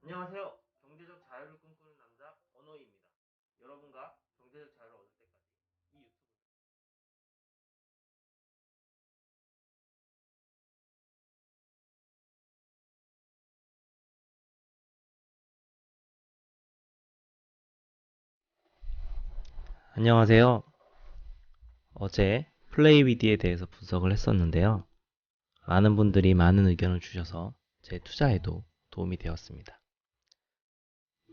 안녕하세요. 경제적 자유를 꿈꾸는 남자 언호입니다. 여러분과 경제적 자유를 얻을 때까지 이 유튜브 안녕하세요. 어제 플레이비디에 대해서 분석을 했었는데요. 많은 분들이 많은 의견을 주셔서 제 투자에도 도움이 되었습니다.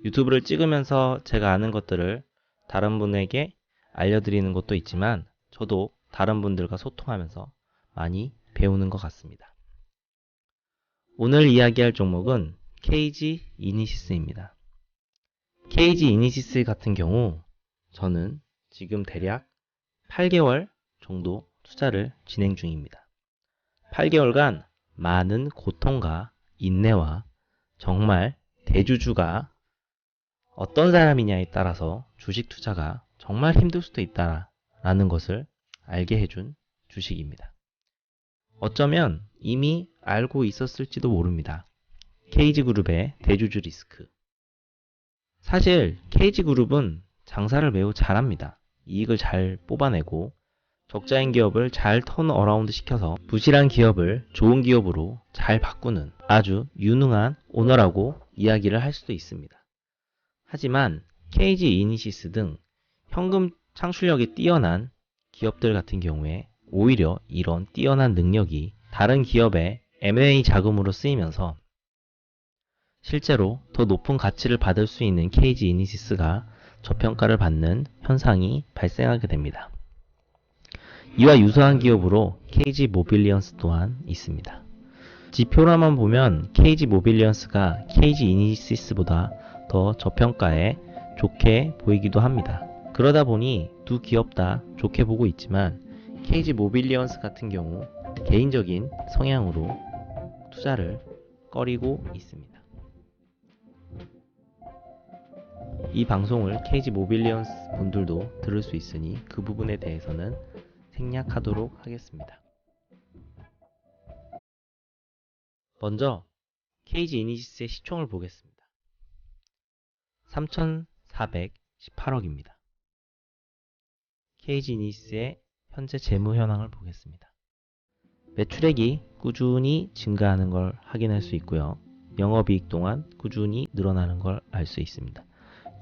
유튜브를 찍으면서 제가 아는 것들을 다른 분에게 알려드리는 것도 있지만 저도 다른 분들과 소통하면서 많이 배우는 것 같습니다. 오늘 이야기할 종목은 KG 이니시스입니다. KG 이니시스 같은 경우 저는 지금 대략 8개월 정도 투자를 진행 중입니다. 8개월간 많은 고통과 인내와 정말 대주주가 어떤 사람이냐에 따라서 주식 투자가 정말 힘들 수도 있다라는 것을 알게 해준 주식입니다. 어쩌면 이미 알고 있었을지도 모릅니다. KG그룹의 대주주 리스크. 사실 KG그룹은 장사를 매우 잘합니다. 이익을 잘 뽑아내고 적자인 기업을 잘 턴어라운드 시켜서 부실한 기업을 좋은 기업으로 잘 바꾸는 아주 유능한 오너라고 이야기를 할 수도 있습니다. 하지만 KG 이니시스 등 현금 창출력이 뛰어난 기업들 같은 경우에 오히려 이런 뛰어난 능력이 다른 기업의 M&A 자금으로 쓰이면서 실제로 더 높은 가치를 받을 수 있는 KG 이니시스가 저평가를 받는 현상이 발생하게 됩니다. 이와 유사한 기업으로 KG 모빌리언스 또한 있습니다. 지표로만 보면 KG 모빌리언스가 KG 이니시스보다 더 저평가에 좋게 보이기도 합니다. 그러다 보니 두 기업 다 좋게 보고 있지만 KG 모빌리언스 같은 경우 개인적인 성향으로 투자를 꺼리고 있습니다. 이 방송을 KG 모빌리언스 분들도 들을 수 있으니 그 부분에 대해서는 생략하도록 하겠습니다. 먼저 KG 이니시스의 시총을 보겠습니다. 3,418억입니다. KG 이니시스의 현재 재무 현황을 보겠습니다. 매출액이 꾸준히 증가하는 걸 확인할 수 있고요. 영업이익 또한 꾸준히 늘어나는 걸 알 수 있습니다.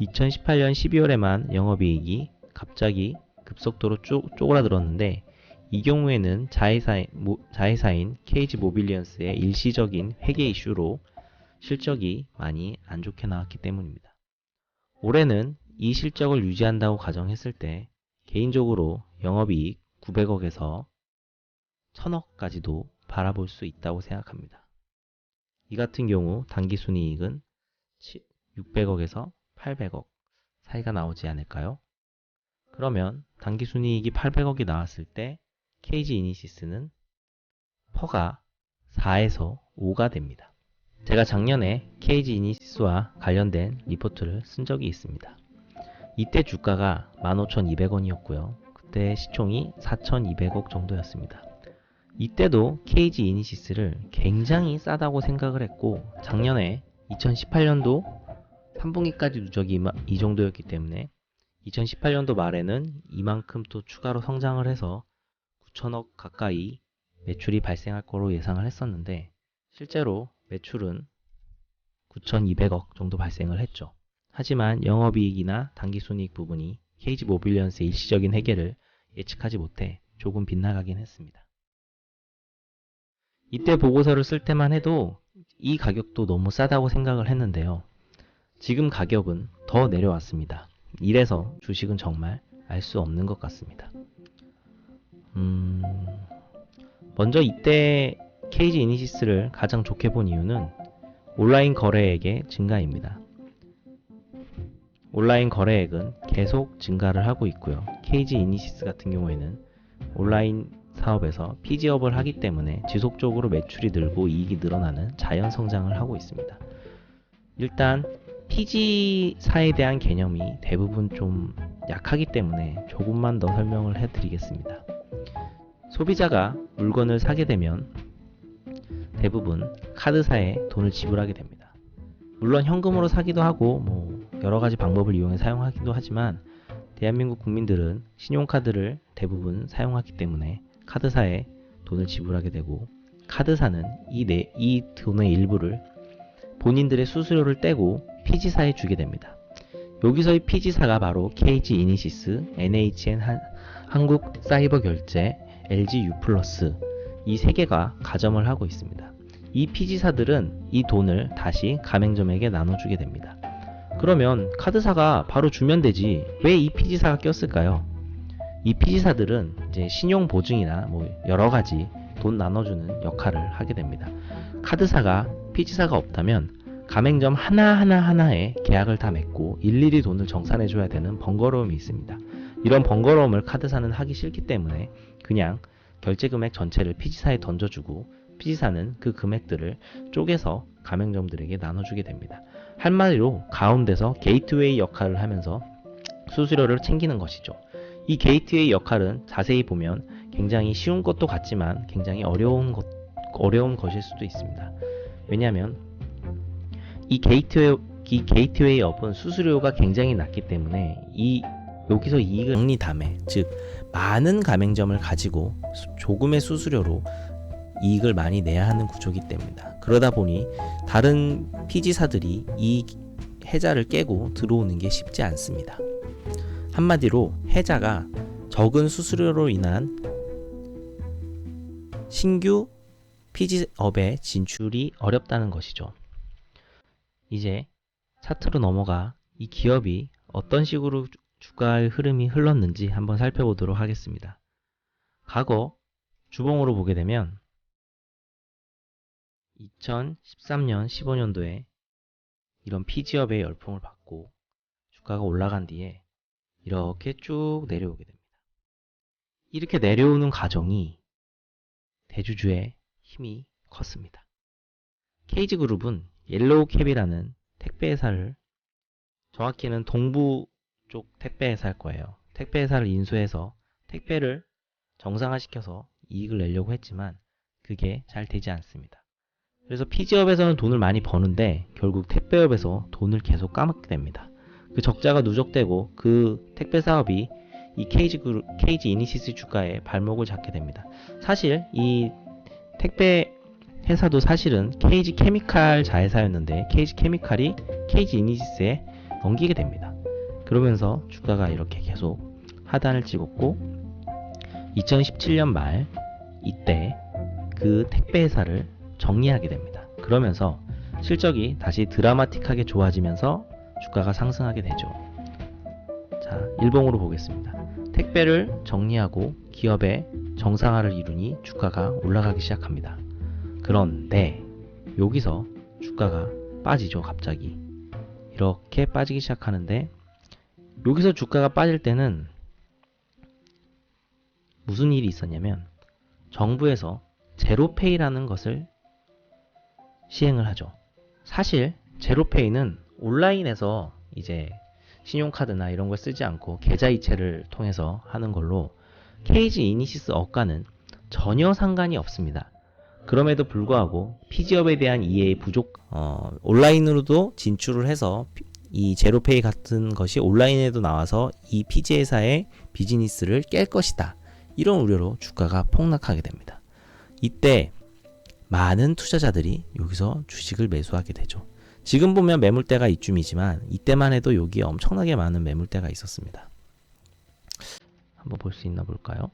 2018년 12월에만 영업이익이 갑자기 급속도로 쪼그라들었는데 이 경우에는 자회사인 KG 모빌리언스의 일시적인 회계 이슈로 실적이 많이 안 좋게 나왔기 때문입니다. 올해는 이 실적을 유지한다고 가정했을 때 개인적으로 영업이익 900억에서 1000억까지도 바라볼 수 있다고 생각합니다. 이 같은 경우 당기순이익은 600억에서 800억 사이가 나오지 않을까요? 그러면 당기순이익이 800억이 나왔을 때 KG 이니시스는 퍼가 4에서 5가 됩니다. 제가 작년에 KG 이니시스와 관련된 리포트를 쓴 적이 있습니다. 이때 주가가 15,200원이었고요. 그때 시총이 4,200억 정도였습니다. 이때도 KG 이니시스를 굉장히 싸다고 생각을 했고 작년에 2018년도 3분기까지 누적이 이 정도였기 때문에 2018년도 말에는 이만큼 또 추가로 성장을 해서 9천억 가까이 매출이 발생할 거로 예상을 했었는데 실제로 매출은 9,200억 정도 발생을 했죠. 하지만 영업이익이나 당기순이익 부분이 KG 모빌리언스의 일시적인 해결을 예측하지 못해 조금 빗나가긴 했습니다. 이때 보고서를 쓸 때만 해도 이 가격도 너무 싸다고 생각을 했는데요. 지금 가격은 더 내려왔습니다. 이래서 주식은 정말 알 수 없는 것 같습니다. 먼저 이때 KG 이니시스를 가장 좋게 본 이유는 온라인 거래액의 증가입니다. 온라인 거래액은 계속 증가를 하고 있고요. KG 이니시스 같은 경우에는 온라인 사업에서 PG업을 하기 때문에 지속적으로 매출이 늘고 이익이 늘어나는 자연 성장을 하고 있습니다. 일단 PG사에 대한 개념이 대부분 좀 약하기 때문에 조금만 더 설명을 해드리겠습니다. 소비자가 물건을 사게 되면 대부분 카드사에 돈을 지불하게 됩니다. 물론 현금으로 사기도 하고 뭐 여러 가지 방법을 이용해 사용하기도 하지만 대한민국 국민들은 신용카드를 대부분 사용하기 때문에 카드사에 돈을 지불하게 되고 카드사는 이 돈의 일부를 본인들의 수수료를 떼고 피지사에 주게 됩니다. 여기서의 피지사가 바로 KG 이니시스, NHN 한국사이버결제, LG U+, 이 세 개가 가점을 하고 있습니다. 이 피지사들은 이 돈을 다시 가맹점에게 나눠주게 됩니다. 그러면 카드사가 바로 주면 되지 왜 이 피지사가 꼈을까요? 이 피지사들은 이제 신용 보증이나 뭐 여러 가지 돈 나눠주는 역할을 하게 됩니다. 카드사가 피지사가 없다면 가맹점 하나하나에 계약을 다 맺고 일일이 돈을 정산해줘야 되는 번거로움이 있습니다. 이런 번거로움을 카드사는 하기 싫기 때문에 그냥 결제 금액 전체를 피지사에 던져주고 피지사는 그 금액들을 쪼개서 가맹점들에게 나눠주게 됩니다. 한마디로 가운데서 게이트웨이 역할을 하면서 수수료를 챙기는 것이죠. 이 게이트웨이 역할은 자세히 보면 굉장히 쉬운 것도 같지만 굉장히 어려운 것일 수도 있습니다. 왜냐하면 이 게이트웨이 업은 수수료가 굉장히 낮기 때문에 여기서 이익을 정리담에, 즉 많은 가맹점을 가지고 조금의 수수료로 이익을 많이 내야 하는 구조이기 때문이다. 그러다 보니 다른 피지사들이 이 해자를 깨고 들어오는 게 쉽지 않습니다. 한마디로 해자가 적은 수수료로 인한 신규 피지업의 진출이 어렵다는 것이죠. 이제 차트로 넘어가 이 기업이 어떤 식으로 주가의 흐름이 흘렀는지 한번 살펴보도록 하겠습니다. 과거 주봉으로 보게 되면 2013년, 15년도에 이런 피지업의 열풍을 받고 주가가 올라간 뒤에 이렇게 쭉 내려오게 됩니다. 이렇게 내려오는 과정이 대주주의 힘이 컸습니다. KG그룹은 옐로우캡이라는 택배회사를, 정확히는 동부 쪽 택배회사일 거예요. 택배회사를 인수해서 택배를 정상화시켜서 이익을 내려고 했지만 그게 잘 되지 않습니다. 그래서 피지업에서는 돈을 많이 버는데 결국 택배업에서 돈을 계속 까먹게 됩니다. 그 적자가 누적되고 그 택배 사업이 이 KG 이니시스 주가에 발목을 잡게 됩니다. 사실 이 택배 회사도 사실은 KG 케미칼 자회사였는데 KG 케미칼이 KG 이니시스에 넘기게 됩니다. 그러면서 주가가 이렇게 계속 하단을 찍었고 2017년 말 이때 그 택배 회사를 정리하게 됩니다. 그러면서 실적이 다시 드라마틱하게 좋아지면서 주가가 상승하게 되죠. 자, 일봉으로 보겠습니다. 택배를 정리하고 기업의 정상화를 이루니 주가가 올라가기 시작합니다. 그런데 여기서 주가가 빠지죠. 갑자기 이렇게 빠지기 시작하는데 여기서 주가가 빠질 때는 무슨 일이 있었냐면 정부에서 제로페이라는 것을 시행을 하죠. 사실 제로페이는 온라인에서 이제 신용카드나 이런 걸 쓰지 않고 계좌이체를 통해서 하는 걸로 KG 이니시스 업과는 전혀 상관이 없습니다. 그럼에도 불구하고 피지업에 대한 이해의 부족, 온라인으로도 진출을 해서 이 제로페이 같은 것이 온라인에도 나와서 이 피지회사의 비즈니스를 깰 것이다. 이런 우려로 주가가 폭락하게 됩니다. 이때 많은 투자자들이 여기서 주식을 매수하게 되죠. 지금 보면 매물대가 이쯤이지만 이때만 해도 여기에 엄청나게 많은 매물대가 있었습니다. 한번 볼 수 있나 볼까요?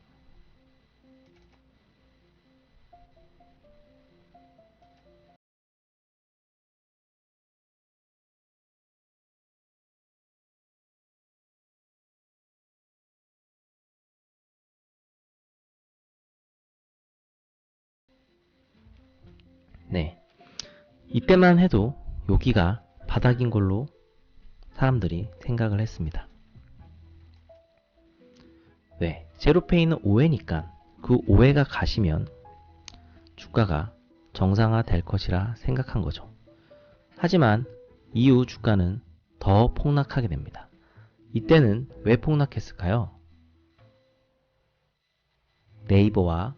네, 이때만 해도 여기가 바닥인 걸로 사람들이 생각을 했습니다. 왜? 제로페이는 오해니까 그 오해가 가시면 주가가 정상화 될 것이라 생각한 거죠. 하지만 이후 주가는 더 폭락하게 됩니다. 이때는 왜 폭락했을까요? 네이버와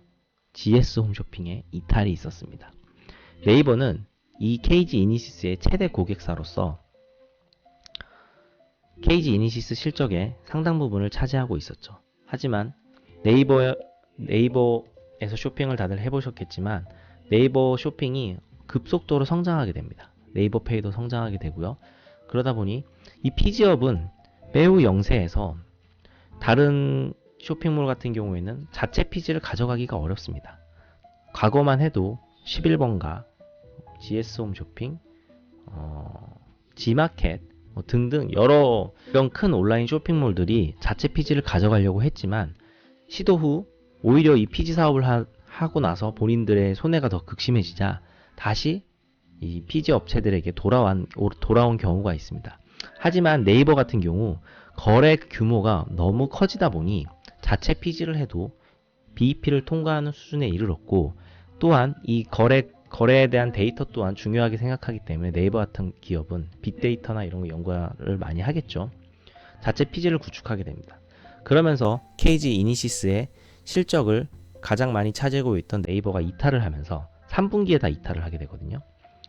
GS 홈쇼핑에 이탈이 있었습니다. 네이버는 이 KG 이니시스의 최대 고객사로서 KG 이니시스 실적의 상당 부분을 차지하고 있었죠. 하지만 네이버에서 쇼핑을 다들 해보셨겠지만 네이버 쇼핑이 급속도로 성장하게 됩니다. 네이버 페이도 성장하게 되고요. 그러다 보니 이 피지업은 매우 영세해서 다른 쇼핑몰 같은 경우에는 자체 피지를 가져가기가 어렵습니다. 과거만 해도 11번가, GS홈 쇼핑, G마켓 등등 여러 이런 큰 온라인 쇼핑몰들이 자체 피지를 가져가려고 했지만 시도 후 오히려 이 피지 사업을 하고 나서 본인들의 손해가 더 극심해지자 다시 이 피지 업체들에게 돌아온 경우가 있습니다. 하지만 네이버 같은 경우 거래 규모가 너무 커지다 보니 자체 피지를 해도 BEP를 통과하는 수준에 이르렀고, 또한 이 거래에 대한 데이터 또한 중요하게 생각하기 때문에 네이버 같은 기업은 빅데이터나 이런 거 연구를 많이 하겠죠. 자체 피지를 구축하게 됩니다. 그러면서 KG 이니시스의 실적을 가장 많이 차지하고 있던 네이버가 이탈을 하면서 3분기에 다 이탈을 하게 되거든요.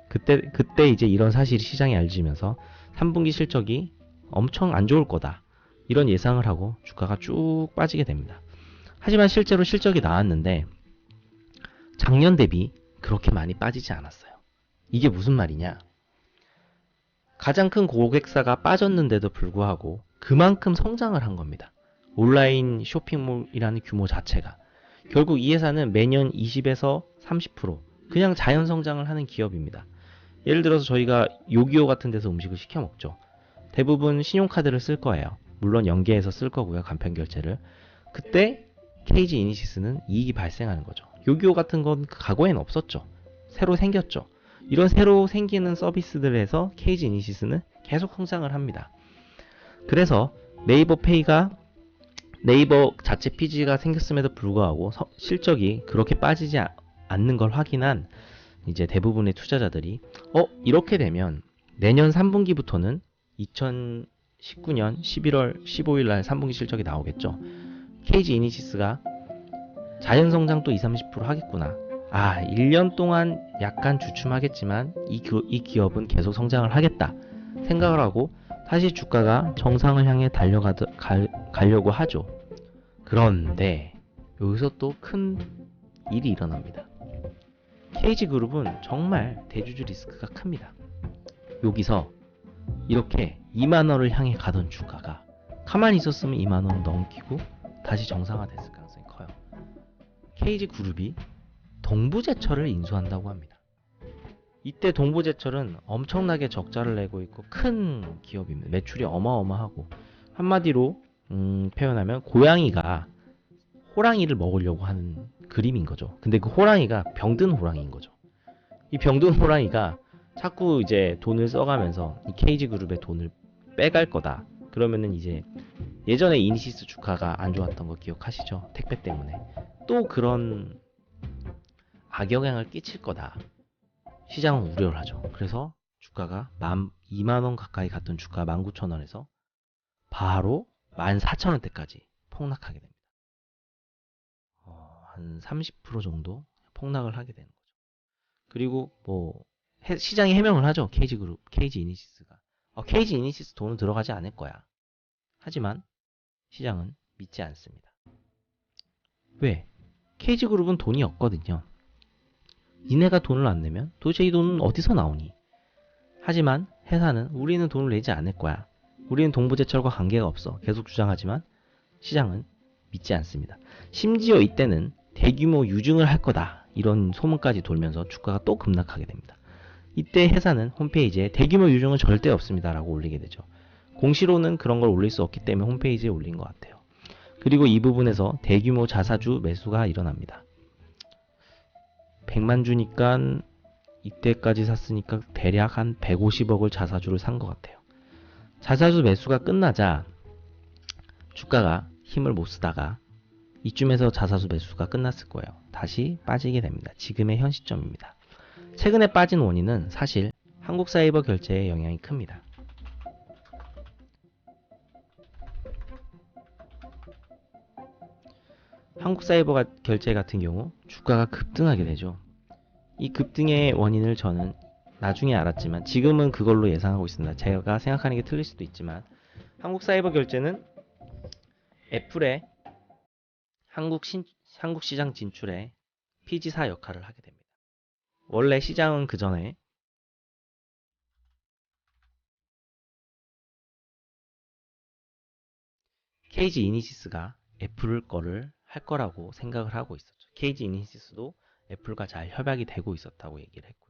그때 이제 이런 사실이 시장에 알려지면서 3분기 실적이 엄청 안 좋을 거다, 이런 예상을 하고 주가가 쭉 빠지게 됩니다. 하지만 실제로 실적이 나왔는데 작년 대비 그렇게 많이 빠지지 않았어요. 이게 무슨 말이냐? 가장 큰 고객사가 빠졌는데도 불구하고 그만큼 성장을 한 겁니다. 온라인 쇼핑몰이라는 규모 자체가. 결국 이 회사는 매년 20에서 30% 그냥 자연 성장을 하는 기업입니다. 예를 들어서 저희가 요기요 같은 데서 음식을 시켜 먹죠. 대부분 신용카드를 쓸 거예요. 물론 연계해서 쓸 거고요, 간편 결제를. 그때 KG 이니시스는 이익이 발생하는 거죠. 요기요 같은 건 과거에는 없었죠. 새로 생겼죠. 이런 새로 생기는 서비스들에서 KG 이니시스는 계속 성장을 합니다. 그래서 네이버 페이가 네이버 자체 피지가 생겼음에도 불구하고 실적이 그렇게 빠지지 않는 걸 확인한 이제 대부분의 투자자들이 이렇게 되면 내년 3분기부터는 2019년 11월 15일 날 3분기 실적이 나오겠죠. KG 이니시스가 자연 성장 또 20-30% 하겠구나. 1년 동안 약간 주춤하겠지만 이 기업은 계속 성장을 하겠다 생각을 하고 다시 주가가 정상을 향해 가려고 하죠. 그런데 여기서 또 큰 일이 일어납니다. KG그룹은 정말 대주주 리스크가 큽니다. 여기서 이렇게 2만원을 향해 가던 주가가 가만히 있었으면 2만원을 넘기고 다시 정상화됐을 가능성이 커요. KG그룹이 동부제철을 인수한다고 합니다. 이때 동부제철은 엄청나게 적자를 내고 있고 큰 기업입니다. 매출이 어마어마하고, 한마디로 표현하면 고양이가 호랑이를 먹으려고 하는 그림인 거죠. 근데 그 호랑이가 병든 호랑이인 거죠. 이 병든 호랑이가 자꾸 이제 돈을 써가면서 이 KG그룹의 돈을 빼갈 거다. 그러면은 이제 예전에 이니시스 주가가 안 좋았던 거 기억하시죠? 택배 때문에. 또 그런 악영향을 끼칠 거다. 시장은 우려를 하죠. 그래서 주가가 2만원 가까이 갔던 주가 19,000원에서 바로 14,000원대까지 폭락하게 됩니다. 한 30% 정도 폭락을 하게 되는 거죠. 그리고 시장이 해명을 하죠. KG그룹, KG 이니시스가. KG 이니시스 돈은 들어가지 않을 거야. 하지만 시장은 믿지 않습니다. 왜? KG그룹은 돈이 없거든요. 니네가 돈을 안 내면 도대체 이 돈은 어디서 나오니? 하지만 회사는 우리는 돈을 내지 않을 거야. 우리는 동부제철과 관계가 없어. 계속 주장하지만 시장은 믿지 않습니다. 심지어 이때는 대규모 유증을 할 거다, 이런 소문까지 돌면서 주가가 또 급락하게 됩니다. 이때 회사는 홈페이지에 대규모 유증은 절대 없습니다 라고 올리게 되죠. 공시로는 그런 걸 올릴 수 없기 때문에 홈페이지에 올린 것 같아요. 그리고 이 부분에서 대규모 자사주 매수가 일어납니다. 100만 주니까 이때까지 샀으니까 대략 한 150억을 자사주를 산 것 같아요. 자사주 매수가 끝나자 주가가 힘을 못 쓰다가 이쯤에서 자사주 매수가 끝났을 거예요. 다시 빠지게 됩니다. 지금의 현 시점입니다. 최근에 빠진 원인은 사실 한국사이버 결제의 영향이 큽니다. 한국사이버 결제 같은 경우 주가가 급등하게 되죠. 이 급등의 원인을 저는 나중에 알았지만 지금은 그걸로 예상하고 있습니다. 제가 생각하는 게 틀릴 수도 있지만 한국사이버결제는 애플의 한국 시장 진출에 피지사 역할을 하게 됩니다. 원래 시장은 그 전에 KG 이니시스가 애플 거를 할 거라고 생각을 하고 있었죠. KG 이니시스도 애플과 잘 협약이 되고 있었다고 얘기를 했고요.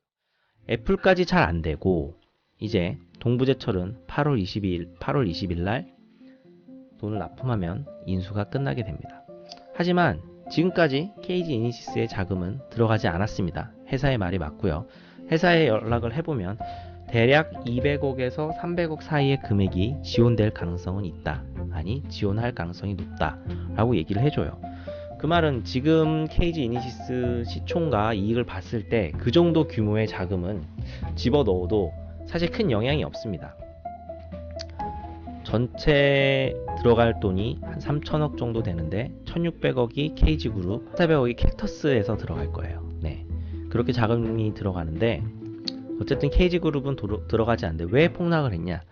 애플까지 잘 안 되고 이제 동부제철은 8월 20일 날 돈을 납품하면 인수가 끝나게 됩니다. 하지만 지금까지 KG 이니시스의 자금은 들어가지 않았습니다. 회사의 말이 맞고요. 회사에 연락을 해보면 대략 200억에서 300억 사이의 금액이 지원될 가능성은 있다. 아니, 지원할 가능성이 높다. 라고 얘기를 해줘요. 그 말은 지금 KG 이니시스 시총과 이익을 봤을 때 그 정도 규모의 자금은 집어넣어도 사실 큰 영향이 없습니다. 전체 들어갈 돈이 한 3천억 정도 되는데 1600억이 KG그룹, 400억이 캡터스에서 들어갈 거예요. 네, 그렇게 자금이 들어가는데 어쨌든 KG그룹은 들어가지 않는데 왜 폭락을 했냐.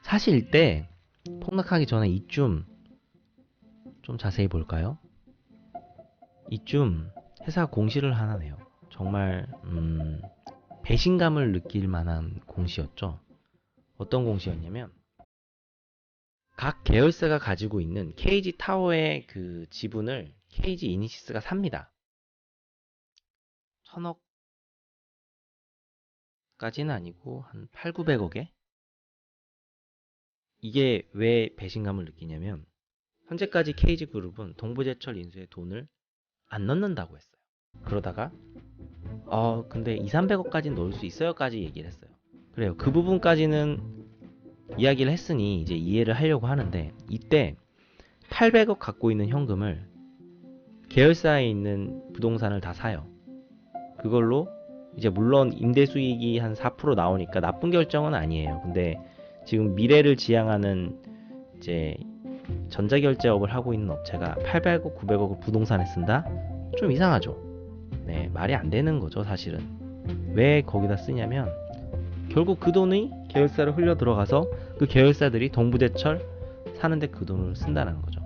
사실 이때 폭락하기 전에 이쯤 좀 자세히 볼까요? 이쯤 회사가 공시를 하나 내요. 정말 배신감을 느낄 만한 공시였죠. 어떤 공시였냐면 각 계열사가 가지고 있는 KG 타워의 그 지분을 KG 이니시스가 삽니다. 1000억까지는 아니고 한 8, 900억에. 이게 왜 배신감을 느끼냐면 현재까지 KG그룹은 동부제철 인수에 돈을 안 넣는다고 했어요. 그러다가 근데 2, 300억까지는 넣을 수 있어요까지 얘기를 했어요. 그래요. 그 부분까지는 이야기를 했으니 이제 이해를 하려고 하는데 이때 800억 갖고 있는 현금을 계열사에 있는 부동산을 다 사요. 그걸로 이제 물론 임대 수익이 한 4% 나오니까 나쁜 결정은 아니에요. 근데 지금 미래를 지향하는 이제 전자결제업을 하고 있는 업체가 800억, 900억을 부동산에 쓴다? 좀 이상하죠. 네, 말이 안 되는 거죠, 사실은. 왜 거기다 쓰냐면 결국 그 돈이 계열사로 흘려 들어가서 그 계열사들이 동부제철 사는데 그 돈을 쓴다는 거죠.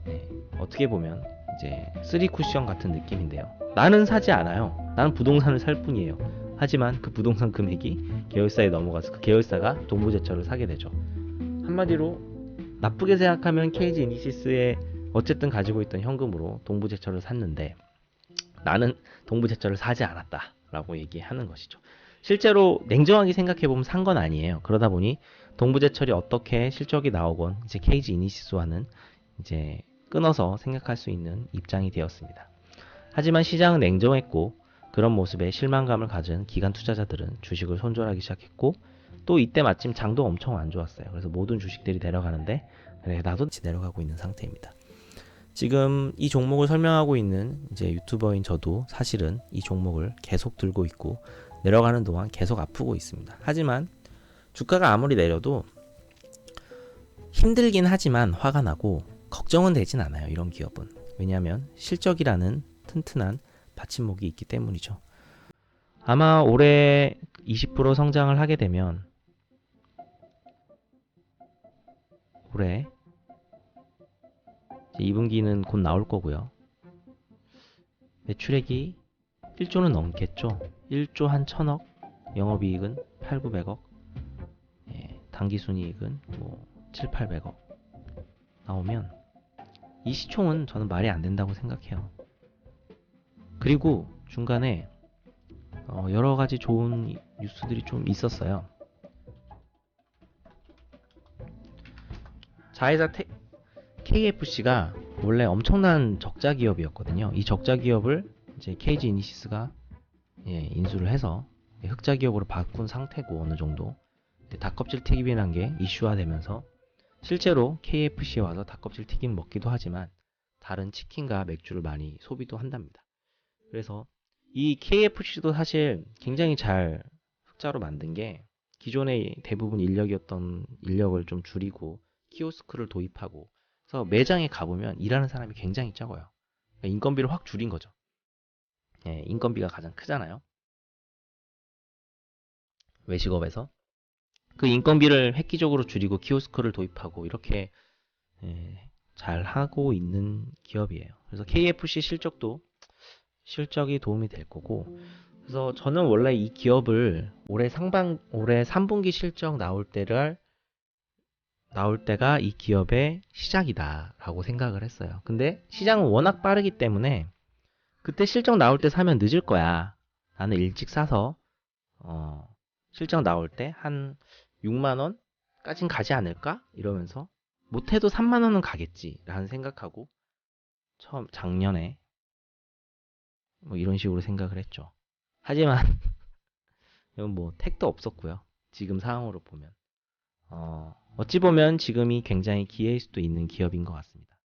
네, 어떻게 보면 이제 쓰리 쿠션 같은 느낌인데요. 나는 사지 않아요. 나는 부동산을 살 뿐이에요. 하지만 그 부동산 금액이 계열사에 넘어가서 그 계열사가 동부제철을 사게 되죠. 한마디로 나쁘게 생각하면 KG 이니시스에 어쨌든 가지고 있던 현금으로 동부제철을 샀는데 나는 동부제철을 사지 않았다 라고 얘기하는 것이죠. 실제로 냉정하게 생각해보면 산 건 아니에요. 그러다 보니 동부제철이 어떻게 실적이 나오건 이제 KG 이니시스와는 이제 끊어서 생각할 수 있는 입장이 되었습니다. 하지만 시장은 냉정했고 그런 모습에 실망감을 가진 기관 투자자들은 주식을 손절하기 시작했고 또 이때 마침 장도 엄청 안 좋았어요. 그래서 모든 주식들이 내려가는데 나도 같이 내려가고 있는 상태입니다. 지금 이 종목을 설명하고 있는 이제 유튜버인 저도 사실은 이 종목을 계속 들고 있고 내려가는 동안 계속 아프고 있습니다. 하지만 주가가 아무리 내려도 힘들긴 하지만 화가 나고 걱정은 되진 않아요. 이런 기업은. 왜냐하면 실적이라는 튼튼한 받침목이 있기 때문이죠. 아마 올해 20% 성장을 하게 되면 올해 2분기는 곧 나올 거고요. 매출액이 1조는 넘겠죠. 1조 한 1000억, 영업이익은 8, 900억, 당기순이익은 뭐 7, 800억 나오면 이 시총은 저는 말이 안 된다고 생각해요. 그리고 중간에 여러 가지 좋은 뉴스들이 좀 있었어요. 자회사 KFC가 원래 엄청난 적자 기업이었거든요. 이 적자 기업을 이제 KG 이니시스가 인수를 해서 흑자 기업으로 바꾼 상태고 어느 정도 닭껍질 튀김이란 게 이슈화되면서 실제로 KFC에 와서 닭껍질 튀김 먹기도 하지만 다른 치킨과 맥주를 많이 소비도 한답니다. 그래서 이 KFC도 사실 굉장히 잘 흑자로 만든 게 기존의 대부분 인력이었던 인력을 좀 줄이고 키오스크를 도입하고 그래서 매장에 가보면 일하는 사람이 굉장히 적어요. 그러니까 인건비를 확 줄인 거죠. 인건비가 가장 크잖아요. 외식업에서. 그 인건비를 획기적으로 줄이고 키오스크를 도입하고 이렇게 잘 하고 있는 기업이에요. 그래서 KFC 실적이 도움이 될 거고. 그래서 저는 원래 이 기업을 올해 3분기 실적 나올 때가 이 기업의 시작이다라고 생각을 했어요. 근데 시장은 워낙 빠르기 때문에 그때 실적 나올 때 사면 늦을 거야. 나는 일찍 사서 실적 나올 때 한 6만 원까진 가지 않을까? 이러면서 못해도 3만 원은 가겠지라는 생각하고 처음 작년에 뭐 이런 식으로 생각을 했죠. 하지만 이건 뭐 택도 없었고요. 지금 상황으로 보면 어찌 보면 지금이 굉장히 기회일 수도 있는 기업인 것 같습니다.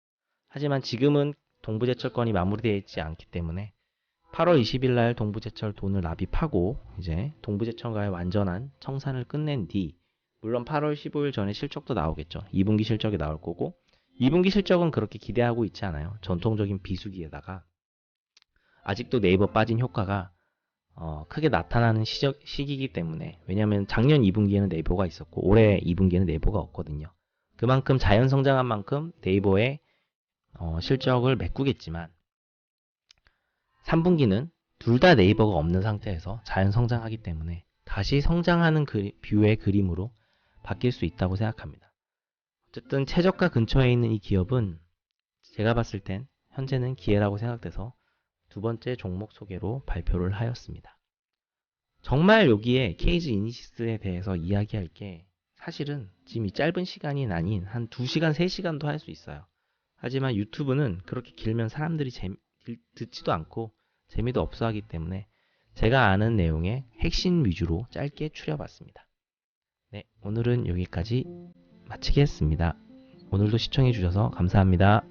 하지만 지금은 동부제철건이 마무리되어 있지 않기 때문에 8월 20일 날 동부제철 돈을 납입하고 이제 동부제철과의 완전한 청산을 끝낸 뒤 물론 8월 15일 전에 실적도 나오겠죠. 2분기 실적이 나올 거고 2분기 실적은 그렇게 기대하고 있지 않아요. 전통적인 비수기에다가 아직도 네이버 빠진 효과가 크게 나타나는 시기이기 때문에 왜냐하면 작년 2분기에는 네이버가 있었고 올해 2분기에는 네이버가 없거든요. 그만큼 자연 성장한 만큼 네이버의 실적을 메꾸겠지만 3분기는 둘 다 네이버가 없는 상태에서 자연 성장하기 때문에 다시 성장하는 뷰의 그림으로 바뀔 수 있다고 생각합니다. 어쨌든 최저가 근처에 있는 이 기업은 제가 봤을 땐 현재는 기회라고 생각돼서 두 번째 종목 소개로 발표를 하였습니다. 정말 여기에 케이지 이니시스에 대해서 이야기할 게 사실은 지금 이 짧은 시간이 아닌 한 2시간, 3시간도 할 수 있어요. 하지만 유튜브는 그렇게 길면 사람들이 듣지도 않고 재미도 없어 하기 때문에 제가 아는 내용의 핵심 위주로 짧게 추려봤습니다. 네, 오늘은 여기까지 마치겠습니다. 오늘도 시청해주셔서 감사합니다.